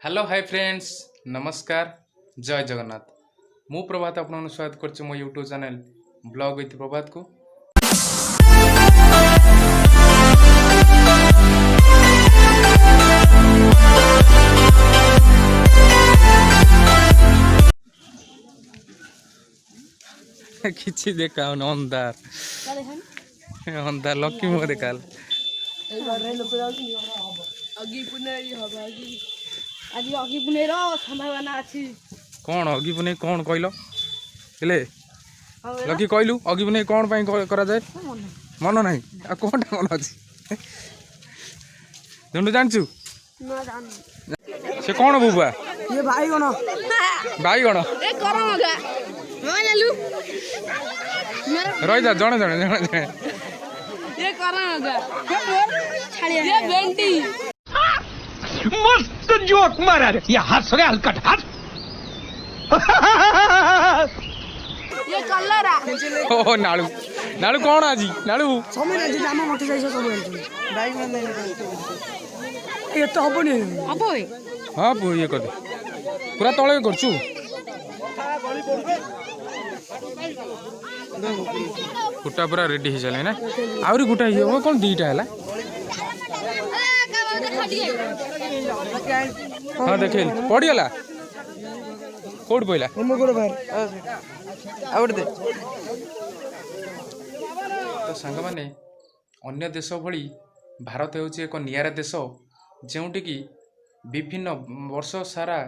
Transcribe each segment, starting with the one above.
Hello hi friends नमस्कार जय जगन्नाथ मु प्रभात आपन स्वागत करछि मो यूट्यूब चैनल ब्लॉग विथ प्रभात को। किछि देखा अंधार अंधार लकी मो देखाल आज अगी पुनेर संभावना अच्छी कौन अगी पुने कौन कहल हेले लकी कहलु अगी पुने कौन पाई करा जाए मन नहीं आ कौन मन अछि दुनु जानछु से कौन बुबा ये भाई गण ए करो मगा हां नालू रही जा जणे जणे जणे जणे ये करो मगा छाड़िया ये बेंटी मस्त जोक मारा रे या हंस रे हलकट हंस ये कलरा ओ नालू नालू कौन आजी नालू समय ना जामा मत जाइछ सब बाइक में नहीं ये तो हबनी हबो हां पो ये कर पूरा तळे करछु गुटा पूरा रेडी हो चले ना आउरी गुटा हो कौन दीटा हैला हाँ देखे पड़गला कौट पड़ा तो सांग माने अन्य देश भली भारत होची एक नियारा देश जोंटी की विभिन्न वर्ष सारा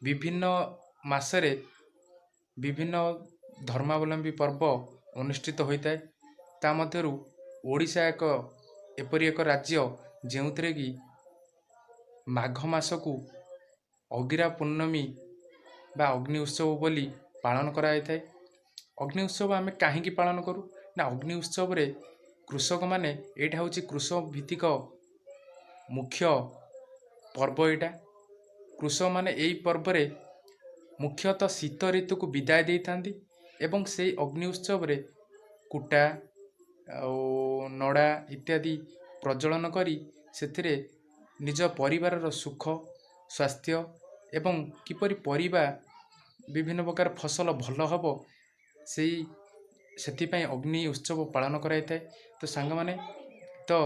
विभिन्न मासरे विभिन्न धर्मावलंबी पर्व अनुष्ठित होता है ता मध्यरु ओडिशा एक एपरी एक राज्य जोंथरे की माघ मास को अगिरा पूर्णमी बा अग्नि उत्सव बोली पालन कराई थाए। अग्नि उत्सव आम कहीं पालन करूँ ना अग्नि उत्सव रे कृषक माने एटा होची कृषक भित्तिक मुख्य पर्व एटा कृषक माने एई पर्व रे मुख्यतः शीत ऋतु को विदाय दे थांती एवं से अग्नि उत्सव रे कुटा नड़ा इत्यादि प्रज्वलन करी सेथिरे निज परिवार सुख स्वास्थ्य एवं किपरि परिबा विभिन्न प्रकार फसल भल हम से अग्नि उत्सव पालन कराई थाए। तो सांग माने तो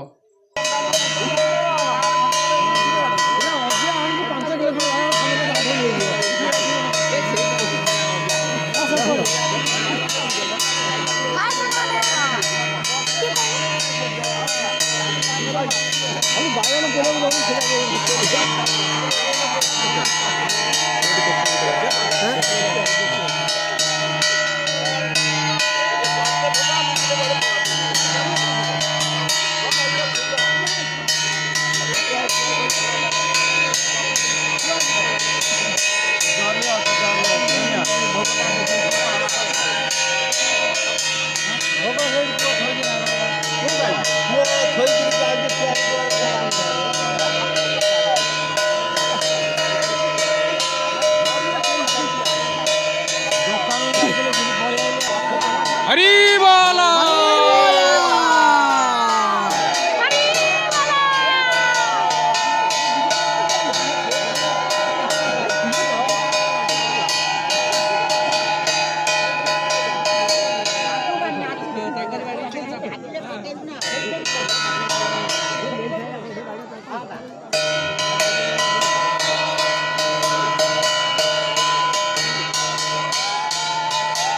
हरी वाला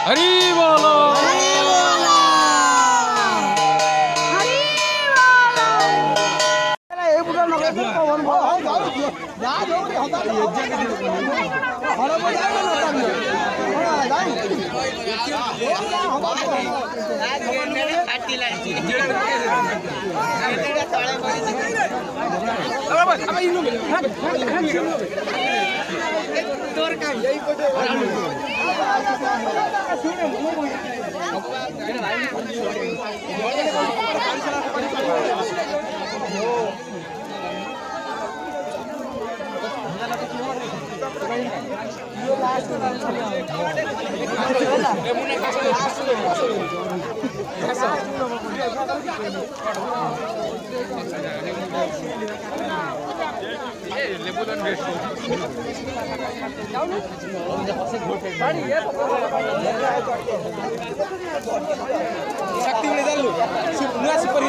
हरी वाला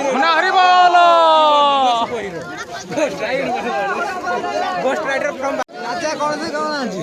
मुन्ना हरि बोल Ghost Rider from আচ্ছা কোন থেকে কেমন আছি